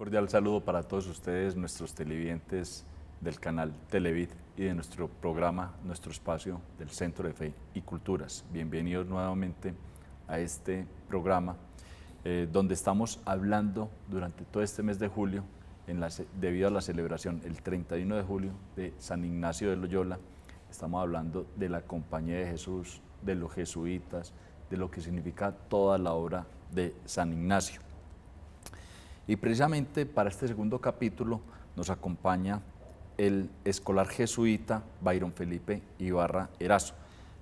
cordial saludo para todos ustedes, nuestros televidentes del canal Televid y de nuestro programa, nuestro espacio del Centro de Fe y Culturas. Bienvenidos nuevamente a este programa donde estamos hablando durante todo este mes de julio, debido a la celebración el 31 de julio de San Ignacio de Loyola. Estamos hablando de la Compañía de Jesús, de los jesuitas, de lo que significa toda la obra de San Ignacio. Y precisamente para este segundo capítulo nos acompaña el escolar jesuita Byron Felipe Ibarra Erazo,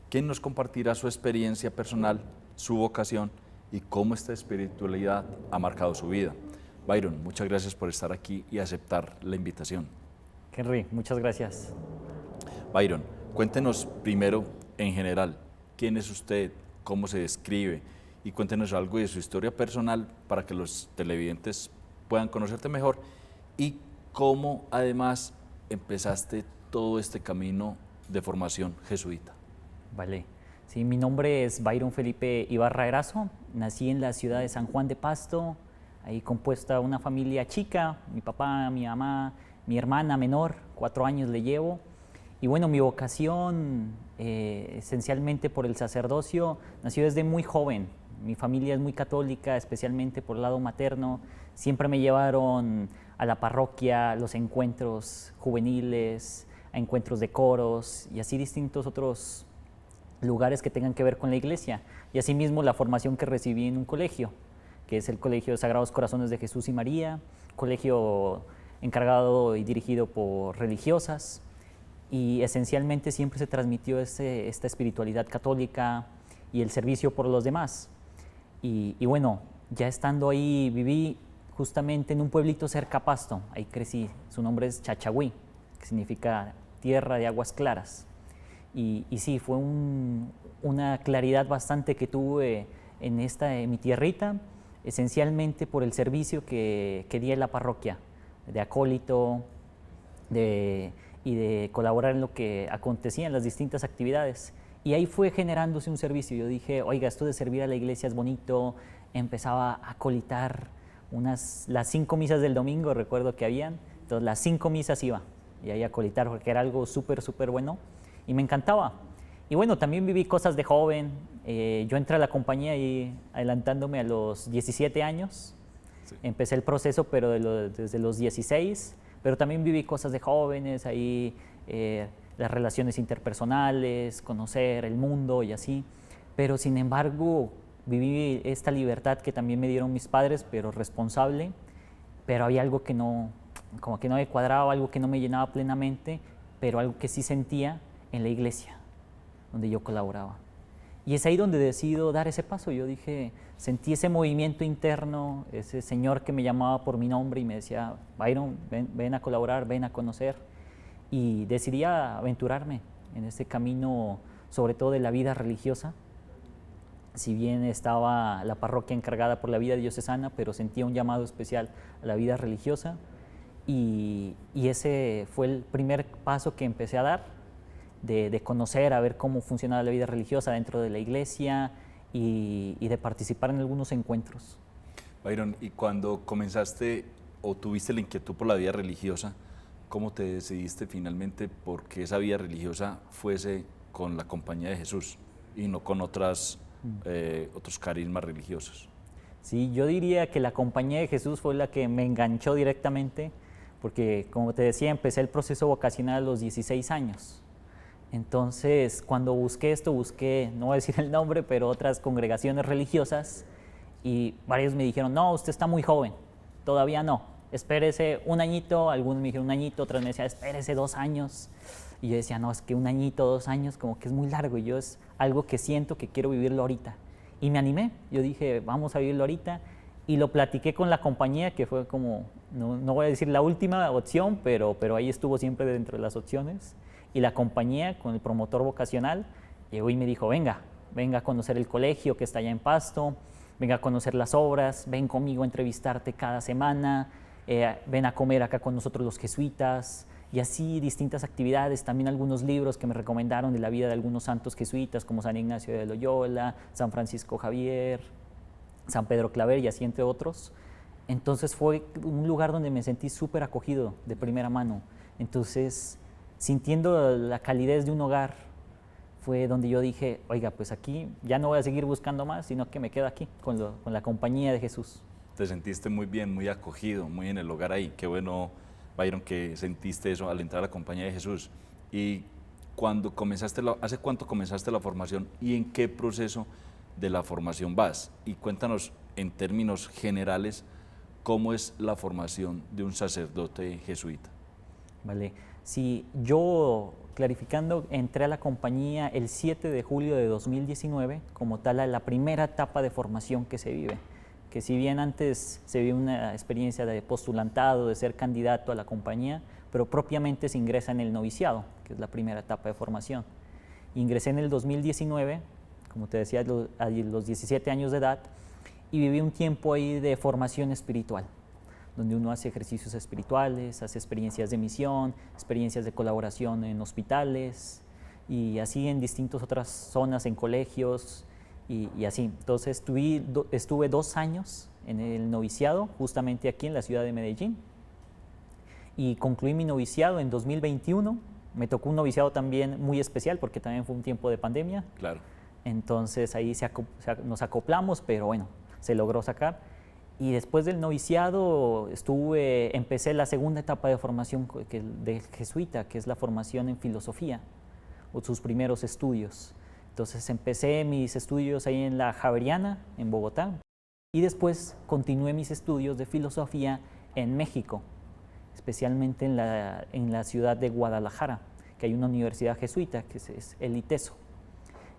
quien nos compartirá su experiencia personal, su vocación y cómo esta espiritualidad ha marcado su vida. Byron, muchas gracias por estar aquí y aceptar la invitación. Henry, muchas gracias. Byron, cuéntenos primero en general, ¿quién es usted? ¿Cómo se describe? Y cuéntenos algo de su historia personal para que los televidentes puedan conocerte mejor y cómo además empezaste todo este camino de formación jesuita. Vale. Sí, mi nombre es Byron Felipe Ibarra Erazo. Nací en la ciudad de San Juan de Pasto, ahí compuesta una familia chica, mi papá, mi mamá, mi hermana menor, 4 años le llevo. Y bueno, mi vocación esencialmente por el sacerdocio nació desde muy joven. Mi familia es muy católica, especialmente por el lado materno. Siempre me llevaron a la parroquia, a los encuentros juveniles, a encuentros de coros y así distintos otros lugares que tengan que ver con la iglesia. Y asimismo la formación que recibí en un colegio, que es el Colegio de Sagrados Corazones de Jesús y María, colegio encargado y dirigido por religiosas. Y esencialmente siempre se transmitió esta espiritualidad católica y el servicio por los demás. Y bueno, ya estando ahí viví justamente en un pueblito cerca a Pasto, ahí crecí, su nombre es Chachagüí, que significa tierra de aguas claras. Y sí, fue una claridad bastante que tuve en mi tierrita, esencialmente por el servicio que di en la parroquia, de acólito, y de colaborar en lo que acontecía en las distintas actividades. Y ahí fue generándose un servicio. Yo dije, oiga, esto de servir a la iglesia es bonito. Empezaba a acolitar las 5 misas del domingo, recuerdo que habían. Entonces las 5 misas iba y ahí a acolitar porque era algo súper bueno y me encantaba. Y bueno, también viví cosas de joven. Yo entré a la compañía y adelantándome a los 17 años. Sí. Empecé el proceso, pero desde los 16. Pero también viví cosas de jóvenes, ahí las relaciones interpersonales, conocer el mundo y así. Pero sin embargo, viví esta libertad que también me dieron mis padres, pero responsable. Pero había algo que como que no me cuadraba, algo que no me llenaba plenamente, pero algo que sí sentía en la iglesia, donde yo colaboraba. Y es ahí donde decido dar ese paso. Yo dije, sentí ese movimiento interno, ese señor que me llamaba por mi nombre y me decía, Byron, ven a colaborar, ven a conocer. Y decidí aventurarme en ese camino, sobre todo de la vida religiosa. Si bien estaba la parroquia encargada por la vida diocesana, pero sentía un llamado especial a la vida religiosa. Y ese fue el primer paso que empecé a dar, de conocer, a ver cómo funcionaba la vida religiosa dentro de la iglesia y de participar en algunos encuentros. Byron, y cuando comenzaste o tuviste la inquietud por la vida religiosa, ¿cómo te decidiste finalmente por que esa vida religiosa fuese con la Compañía de Jesús y no con otros carismas religiosos? Sí, yo diría que la Compañía de Jesús fue la que me enganchó directamente, porque como te decía, empecé el proceso vocacional a los 16 años. Entonces, cuando busqué, no voy a decir el nombre, pero otras congregaciones religiosas, y varios me dijeron, no, usted está muy joven, todavía no, espérese un añito, algunos me dijeron un añito, otros me decían, espérese 2 años, y yo decía, no, es que 1 añito, 2 años, como que es muy largo, y yo es algo que siento que quiero vivirlo ahorita, y me animé, yo dije, vamos a vivirlo ahorita, y lo platiqué con la compañía, que fue como, no voy a decir la última opción, pero ahí estuvo siempre dentro de las opciones. Y la compañía, con el promotor vocacional, llegó y me dijo, venga a conocer el colegio que está allá en Pasto, venga a conocer las obras, ven conmigo a entrevistarte cada semana, ven a comer acá con nosotros los jesuitas, y así distintas actividades, también algunos libros que me recomendaron de la vida de algunos santos jesuitas, como San Ignacio de Loyola, San Francisco Javier, San Pedro Claver y así entre otros. Entonces fue un lugar donde me sentí súper acogido de primera mano. Entonces, sintiendo la calidez de un hogar, fue donde yo dije, oiga, pues aquí ya no voy a seguir buscando más, sino que me quedo aquí con la compañía de Jesús. Te sentiste muy bien, muy acogido, muy en el hogar ahí. Qué bueno, Byron, que sentiste eso al entrar a la compañía de Jesús. Y cuando ¿hace cuánto comenzaste la formación y en qué proceso de la formación vas? Y cuéntanos en términos generales cómo es la formación de un sacerdote jesuita. Vale, sí, yo clarificando, entré a la compañía el 7 de julio de 2019, como tal, a la primera etapa de formación que se vive. Que si bien antes se vive una experiencia de postulantado, de ser candidato a la compañía, pero propiamente se ingresa en el noviciado, que es la primera etapa de formación. Ingresé en el 2019, como te decía, a los 17 años de edad, y viví un tiempo ahí de formación espiritual, donde uno hace ejercicios espirituales, hace experiencias de misión, experiencias de colaboración en hospitales, y así en distintas otras zonas, en colegios, y así. Entonces estuve 2 años en el noviciado, justamente aquí en la ciudad de Medellín, y concluí mi noviciado en 2021. Me tocó un noviciado también muy especial porque también fue un tiempo de pandemia. Claro. Entonces ahí nos acoplamos, pero bueno, se logró sacar. Y después del noviciado empecé la segunda etapa de formación de jesuita, que es la formación en filosofía, o sus primeros estudios. Entonces empecé mis estudios ahí en la Javeriana, en Bogotá, y después continué mis estudios de filosofía en México, especialmente en la ciudad de Guadalajara, que hay una universidad jesuita, que es el ITESO.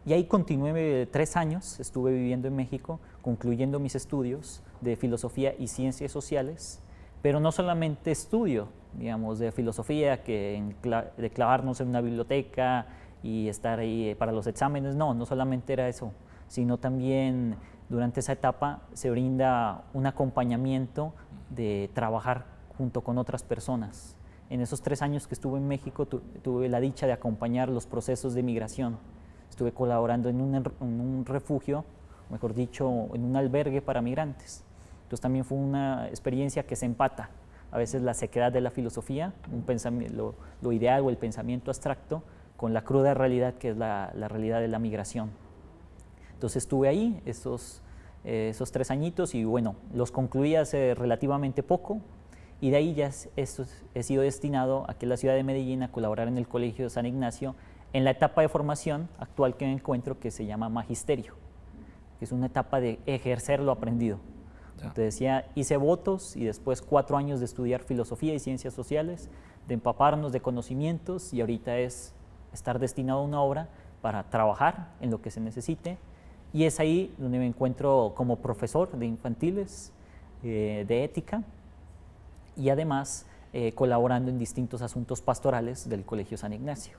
Y ahí continué 3 años, estuve viviendo en México, concluyendo mis estudios de filosofía y ciencias sociales, pero no solamente estudio, digamos, de filosofía, de clavarnos en una biblioteca y estar ahí para los exámenes, no solamente era eso, sino también durante esa etapa se brinda un acompañamiento de trabajar junto con otras personas. En esos 3 años que estuve en México tuve la dicha de acompañar los procesos de migración. Estuve colaborando en un refugio, mejor dicho, en un albergue para migrantes. Entonces también fue una experiencia que se empata. A veces la sequedad de la filosofía, lo ideal o el pensamiento abstracto, con la cruda realidad que es la realidad de la migración. Entonces estuve ahí esos 3 añitos y bueno, los concluí hace relativamente poco y de ahí ya he sido destinado aquí en la ciudad de Medellín a colaborar en el Colegio de San Ignacio en la etapa de formación actual que me encuentro, que se llama Magisterio, que es una etapa de ejercer lo aprendido. Ya. Te decía, hice votos y después 4 años de estudiar filosofía y ciencias sociales, de empaparnos de conocimientos y ahorita es estar destinado a una obra para trabajar en lo que se necesite y es ahí donde me encuentro como profesor de infantiles, de ética y además colaborando en distintos asuntos pastorales del Colegio San Ignacio.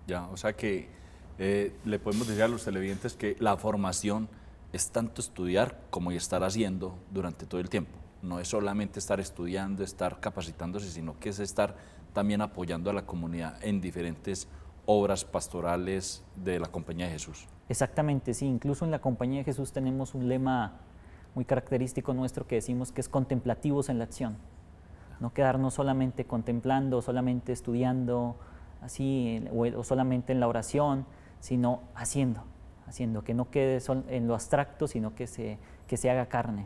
Ya, o sea que le podemos decir a los televidentes que la formación es tanto estudiar como estar haciendo durante todo el tiempo. No es solamente estar estudiando, estar capacitándose, sino que es estar también apoyando a la comunidad en diferentes obras pastorales de la Compañía de Jesús. Exactamente, sí. Incluso en la Compañía de Jesús tenemos un lema muy característico nuestro que decimos que es contemplativos en la acción. No quedarnos solamente contemplando, solamente estudiando, así, o solamente en la oración, sino haciendo, que no quede en lo abstracto, sino que se haga carne.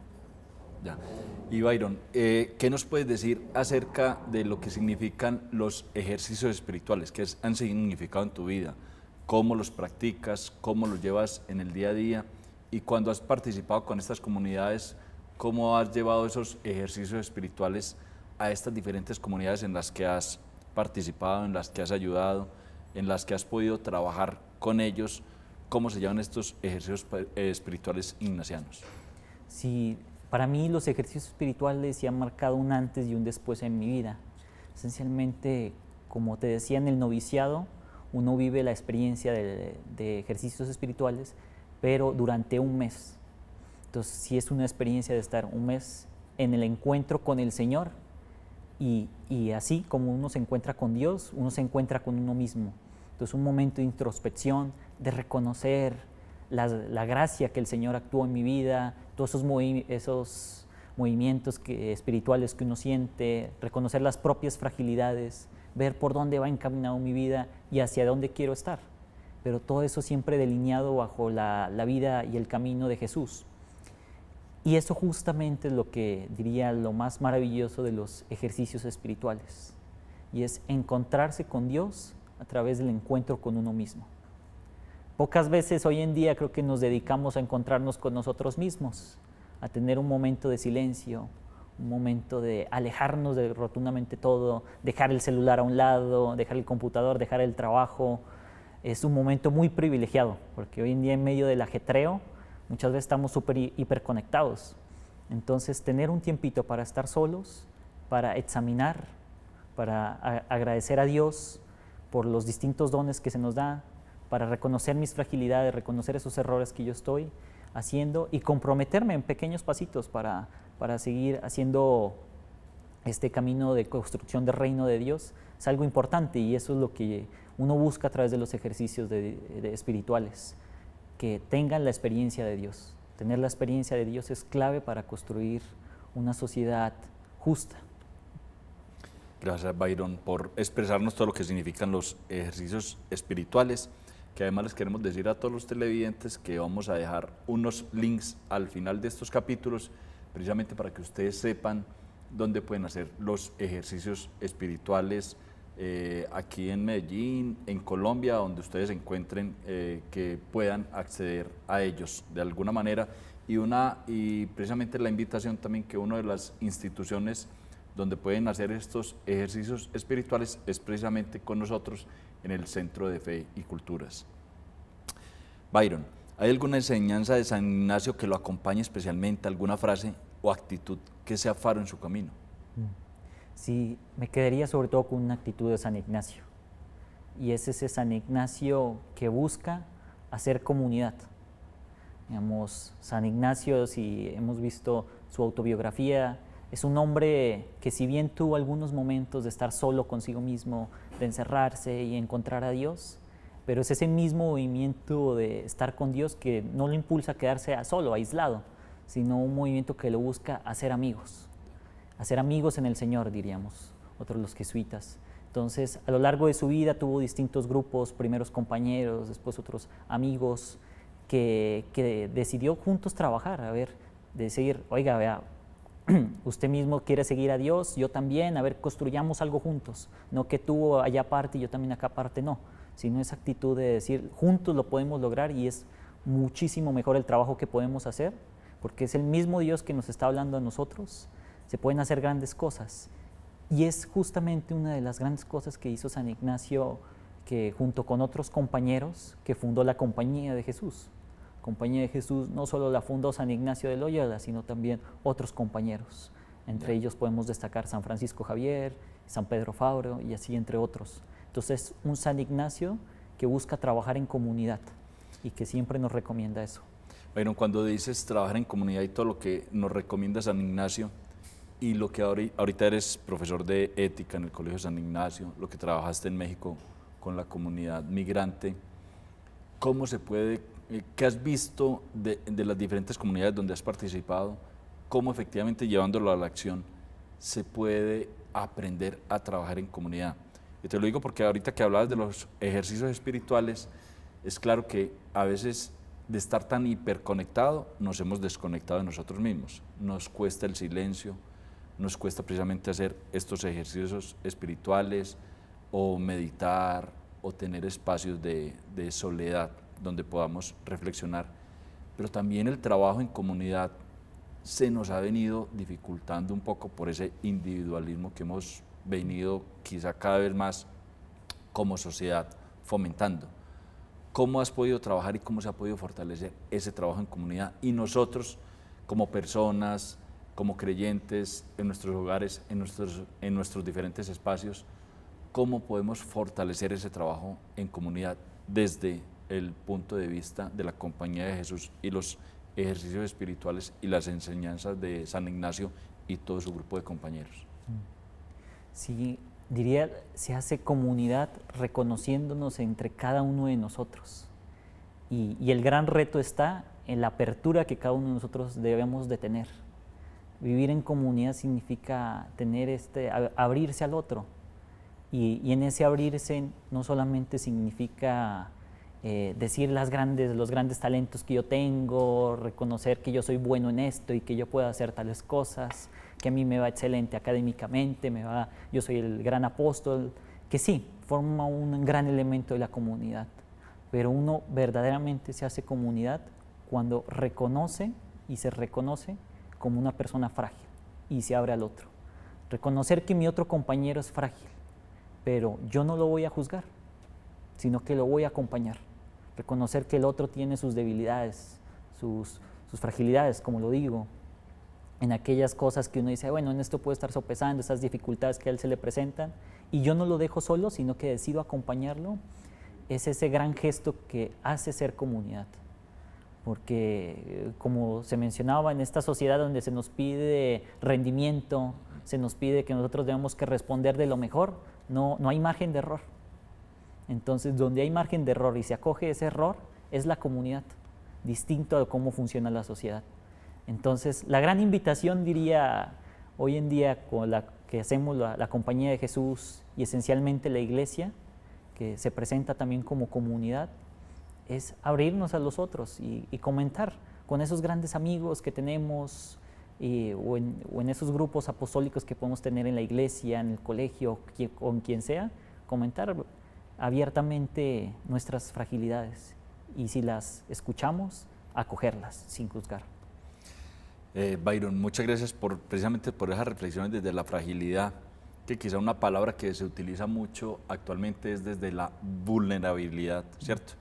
Ya. Y Byron, ¿qué nos puedes decir acerca de lo que significan los ejercicios espirituales? ¿Qué han significado en tu vida? ¿Cómo los practicas? ¿Cómo los llevas en el día a día? Y cuando has participado con estas comunidades, ¿cómo has llevado esos ejercicios espirituales a estas diferentes comunidades en las que has participado, en las que has ayudado, en las que has podido trabajar con ellos? ¿Cómo se llevan estos ejercicios espirituales ignacianos? Sí, para mí los ejercicios espirituales sí han marcado un antes y un después en mi vida. Esencialmente, como te decía, en el noviciado uno vive la experiencia de ejercicios espirituales, pero durante un mes. Entonces sí es una experiencia de estar un mes en el encuentro con el Señor y así como uno se encuentra con Dios, uno se encuentra con uno mismo. Entonces un momento de introspección, de reconocer la gracia que el Señor actuó en mi vida, todos esos movimientos espirituales que uno siente, reconocer las propias fragilidades, ver por dónde va encaminado mi vida y hacia dónde quiero estar. Pero todo eso siempre delineado bajo la vida y el camino de Jesús. Y eso justamente es lo que diría lo más maravilloso de los ejercicios espirituales, y es encontrarse con Dios a través del encuentro con uno mismo. Pocas veces hoy en día creo que nos dedicamos a encontrarnos con nosotros mismos, a tener un momento de silencio, un momento de alejarnos de rotundamente todo, dejar el celular a un lado, dejar el computador, dejar el trabajo. Es un momento muy privilegiado, porque hoy en día en medio del ajetreo, muchas veces estamos súper hiperconectados. Entonces, tener un tiempito para estar solos, para examinar, para agradecer a Dios por los distintos dones que se nos da, para reconocer mis fragilidades, reconocer esos errores que yo estoy haciendo y comprometerme en pequeños pasitos para seguir haciendo este camino de construcción del reino de Dios, es algo importante, y eso es lo que uno busca a través de los ejercicios espirituales, que tengan la experiencia de Dios. Tener la experiencia de Dios es clave para construir una sociedad justa. Gracias, Byron, por expresarnos todo lo que significan los ejercicios espirituales, que además les queremos decir a todos los televidentes que vamos a dejar unos links al final de estos capítulos, precisamente para que ustedes sepan dónde pueden hacer los ejercicios espirituales aquí en Medellín, en Colombia, donde ustedes encuentren que puedan acceder a ellos de alguna manera, y precisamente la invitación también que una de las instituciones donde pueden hacer estos ejercicios espirituales es precisamente con nosotros en el Centro de Fe y Culturas. Byron, ¿hay alguna enseñanza de San Ignacio que lo acompañe especialmente, alguna frase o actitud que sea faro en su camino? Sí, me quedaría sobre todo con una actitud de San Ignacio, y es ese San Ignacio que busca hacer comunidad. Digamos, San Ignacio, si hemos visto su autobiografía, es un hombre que, si bien tuvo algunos momentos de estar solo consigo mismo, de encerrarse y encontrar a Dios, pero es ese mismo movimiento de estar con Dios que no lo impulsa a quedarse solo, aislado, sino un movimiento que lo busca hacer amigos en el Señor, diríamos, otros los jesuitas. Entonces, a lo largo de su vida tuvo distintos grupos, primeros compañeros, después otros amigos, que decidió juntos trabajar, decir, oiga, vea, usted mismo quiere seguir a Dios, yo también, construyamos algo juntos, no que tú allá parte y yo también acá parte, no, sino esa actitud de decir, juntos lo podemos lograr, y es muchísimo mejor el trabajo que podemos hacer, porque es el mismo Dios que nos está hablando a nosotros. Se pueden hacer grandes cosas, y es justamente una de las grandes cosas que hizo San Ignacio, que junto con otros compañeros, que fundó la Compañía de Jesús. Compañía de Jesús no solo la fundó San Ignacio de Loyola, sino también otros compañeros. Entre ellos podemos destacar San Francisco Javier, San Pedro Fabro, y así entre otros. Entonces, un San Ignacio que busca trabajar en comunidad y que siempre nos recomienda eso. Bueno, cuando dices trabajar en comunidad y todo lo que nos recomienda San Ignacio, y lo que ahorita eres profesor de ética en el Colegio San Ignacio, lo que trabajaste en México con la comunidad migrante, ¿cómo se puede, qué has visto de las diferentes comunidades donde has participado, cómo efectivamente llevándolo a la acción se puede aprender a trabajar en comunidad? Y te lo digo porque ahorita que hablabas de los ejercicios espirituales, es claro que a veces de estar tan hiperconectado nos hemos desconectado de nosotros mismos, nos cuesta el silencio, nos cuesta precisamente hacer estos ejercicios espirituales o meditar o tener espacios de soledad donde podamos reflexionar, pero también el trabajo en comunidad se nos ha venido dificultando un poco por ese individualismo que hemos venido quizá cada vez más como sociedad fomentando. ¿Cómo has podido trabajar y cómo se ha podido fortalecer ese trabajo en comunidad? Y nosotros como personas, como creyentes, en nuestros hogares, en nuestros diferentes espacios, ¿cómo podemos fortalecer ese trabajo en comunidad desde el punto de vista de la Compañía de Jesús y los ejercicios espirituales y las enseñanzas de San Ignacio y todo su grupo de compañeros? Sí, diría, se hace comunidad reconociéndonos entre cada uno de nosotros. Y el gran reto está en la apertura que cada uno de nosotros debemos de tener. Vivir en comunidad significa tener abrirse al otro. Y en ese abrirse no solamente significa decir los grandes talentos que yo tengo, reconocer que yo soy bueno en esto y que yo puedo hacer tales cosas, que a mí me va excelente académicamente, yo soy el gran apóstol, que sí, forma un gran elemento de la comunidad, pero uno verdaderamente se hace comunidad cuando reconoce y se reconoce como una persona frágil y se abre al otro. Reconocer que mi otro compañero es frágil, pero yo no lo voy a juzgar, sino que lo voy a acompañar. Reconocer que el otro tiene sus debilidades, sus fragilidades, como lo digo, en aquellas cosas que uno dice, bueno, en esto puede estar sopesando, esas dificultades que a él se le presentan, y yo no lo dejo solo, sino que decido acompañarlo. Es ese gran gesto que hace ser comunidad. Porque, como se mencionaba, en esta sociedad donde se nos pide rendimiento, se nos pide que nosotros debemos que responder de lo mejor, no hay margen de error. Entonces, donde hay margen de error y se acoge ese error, es la comunidad, distinto a cómo funciona la sociedad. Entonces, la gran invitación, diría, hoy en día, con la que hacemos la Compañía de Jesús y esencialmente la Iglesia, que se presenta también como comunidad, es abrirnos a los otros y comentar con esos grandes amigos que tenemos o en esos grupos apostólicos que podemos tener en la iglesia, en el colegio, con quien sea, comentar abiertamente nuestras fragilidades y si las escuchamos, acogerlas sin juzgar. Byron, muchas gracias precisamente por esas reflexiones desde la fragilidad, que quizá una palabra que se utiliza mucho actualmente es desde la vulnerabilidad, ¿cierto?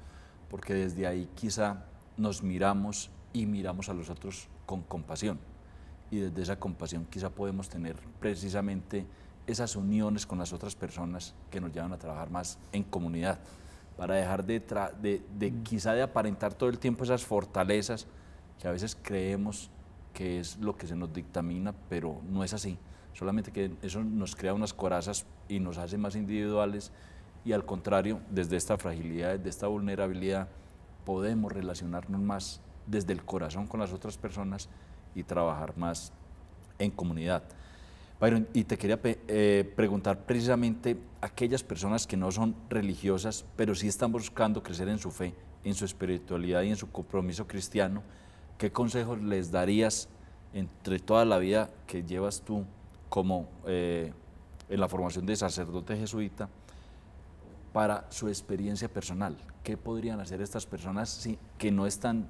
Porque desde ahí quizá nos miramos y miramos a los otros con compasión, y desde esa compasión quizá podemos tener precisamente esas uniones con las otras personas que nos llevan a trabajar más en comunidad, para dejar quizá de aparentar todo el tiempo esas fortalezas que a veces creemos que es lo que se nos dictamina, pero no es así, solamente que eso nos crea unas corazas y nos hace más individuales, y al contrario, desde esta fragilidad, desde esta vulnerabilidad, podemos relacionarnos más desde el corazón con las otras personas y trabajar más en comunidad. Byron, y te quería preguntar precisamente, aquellas personas que no son religiosas, pero sí están buscando crecer en su fe, en su espiritualidad y en su compromiso cristiano, ¿qué consejos les darías entre toda la vida que llevas tú como en la formación de sacerdote jesuita para su experiencia personal? ¿Qué podrían hacer estas personas que no están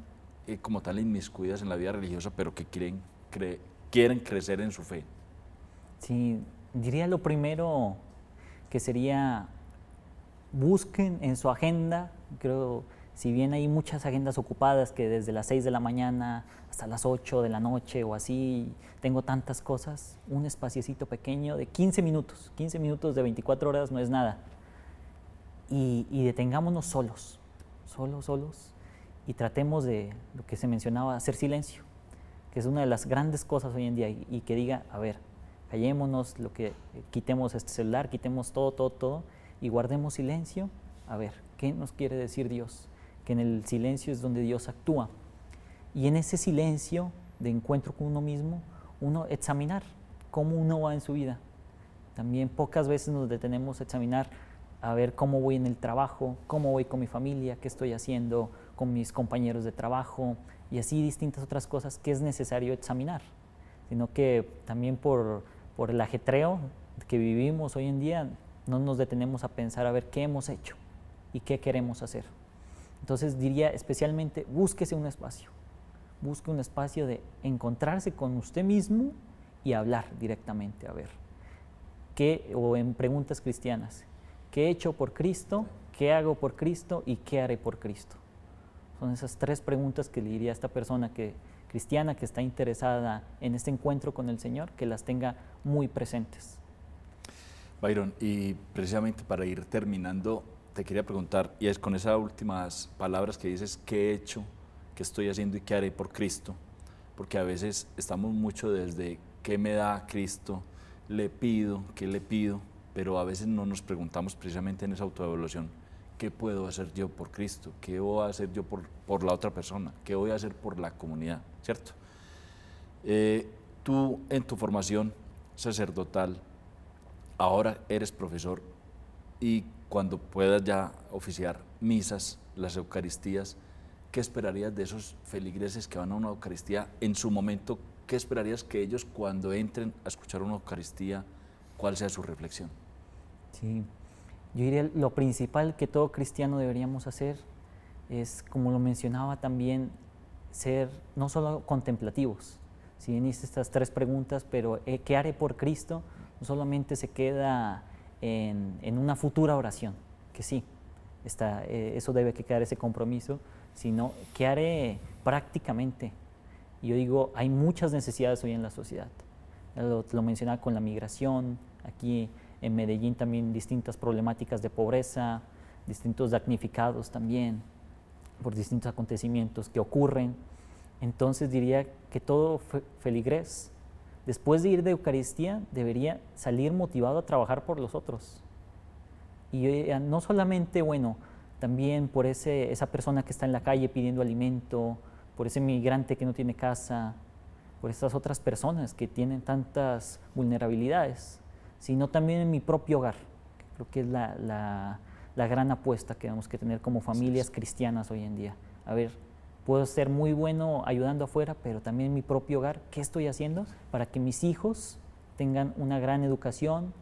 como tal inmiscuidas en la vida religiosa, pero que quieren crecer en su fe? Sí, diría lo primero que sería busquen en su agenda, creo, si bien hay muchas agendas ocupadas que desde las 6 de la mañana hasta las 8 de la noche o así, tengo tantas cosas, un espaciecito pequeño de 15 minutos de 24 horas no es nada. Y detengámonos solos, y tratemos de, lo que se mencionaba, hacer silencio, que es una de las grandes cosas hoy en día, y que diga, a ver, callémonos, quitemos este celular, quitemos todo, y guardemos silencio, a ver, ¿qué nos quiere decir Dios? Que en el silencio es donde Dios actúa, y en ese silencio de encuentro con uno mismo, uno examinar cómo uno va en su vida. También pocas veces nos detenemos a examinar, a ver cómo voy en el trabajo, cómo voy con mi familia, qué estoy haciendo con mis compañeros de trabajo, y así distintas otras cosas que es necesario examinar, sino que también por el ajetreo que vivimos hoy en día, no nos detenemos a pensar a ver qué hemos hecho y qué queremos hacer. Entonces diría especialmente, búsquese un espacio, busque un espacio de encontrarse con usted mismo y hablar directamente, a ver, o en preguntas cristianas, ¿qué he hecho por Cristo? ¿Qué hago por Cristo? ¿Y qué haré por Cristo? Son esas tres preguntas que le diría a esta persona cristiana que está interesada en este encuentro con el Señor, que las tenga muy presentes. Byron, y precisamente para ir terminando, te quería preguntar, y es con esas últimas palabras que dices, ¿qué he hecho, qué estoy haciendo y qué haré por Cristo? Porque a veces estamos mucho desde ¿qué me da Cristo? ¿Le pido? ¿Qué le pido? Pero a veces no nos preguntamos precisamente en esa autoevaluación, ¿qué puedo hacer yo por Cristo? ¿Qué voy a hacer yo por la otra persona? ¿Qué voy a hacer por la comunidad? ¿Cierto? Tú en tu formación sacerdotal, ahora eres profesor y cuando puedas ya oficiar misas, las Eucaristías, ¿qué esperarías de esos feligreses que van a una Eucaristía en su momento? ¿Qué esperarías que ellos cuando entren a escuchar una Eucaristía, cuál sea su reflexión? Sí, yo diría lo principal que todo cristiano deberíamos hacer es, como lo mencionaba también, ser no solo contemplativos. Si bien hice estas tres preguntas, pero ¿qué haré por Cristo? No solamente se queda en una futura oración, que sí, eso debe quedar ese compromiso, sino ¿qué haré prácticamente? Y yo digo, hay muchas necesidades hoy en la sociedad. Lo mencionaba con la migración, aquí en Medellín también distintas problemáticas de pobreza, distintos damnificados también por distintos acontecimientos que ocurren. Entonces diría que todo feligrés, después de ir de Eucaristía, debería salir motivado a trabajar por los otros. Y no solamente, bueno, también por esa persona que está en la calle pidiendo alimento, por ese migrante que no tiene casa, por esas otras personas que tienen tantas vulnerabilidades, sino también en mi propio hogar. Creo que es la gran apuesta que tenemos que tener como familias cristianas hoy en día. A ver, puedo ser muy bueno ayudando afuera, pero también en mi propio hogar, ¿qué estoy haciendo para que mis hijos tengan una gran educación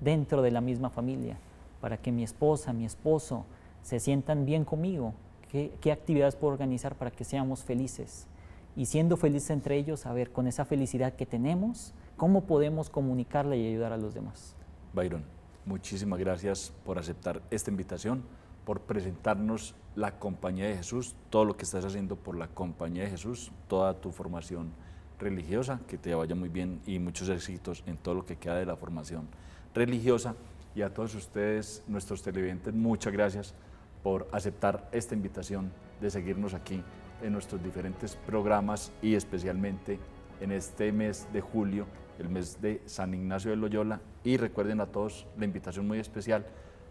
dentro de la misma familia? Para que mi esposa, mi esposo se sientan bien conmigo. ¿Qué actividades puedo organizar para que seamos felices? Y siendo felices entre ellos, a ver, con esa felicidad que tenemos, ¿cómo podemos comunicarla y ayudar a los demás? Byron, muchísimas gracias por aceptar esta invitación, por presentarnos la Compañía de Jesús, todo lo que estás haciendo por la Compañía de Jesús, toda tu formación religiosa, que te vaya muy bien y muchos éxitos en todo lo que queda de la formación religiosa. Y a todos ustedes, nuestros televidentes, muchas gracias por aceptar esta invitación de seguirnos aquí en nuestros diferentes programas y especialmente en este mes de julio, el mes de San Ignacio de Loyola. Y recuerden a todos la invitación muy especial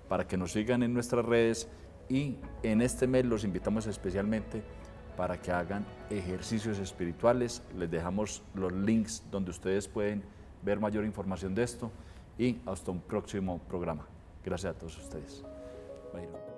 para que nos sigan en nuestras redes, y en este mes los invitamos especialmente para que hagan ejercicios espirituales. Les dejamos los links donde ustedes pueden ver mayor información de esto, y hasta un próximo programa. Gracias a todos ustedes. Bye.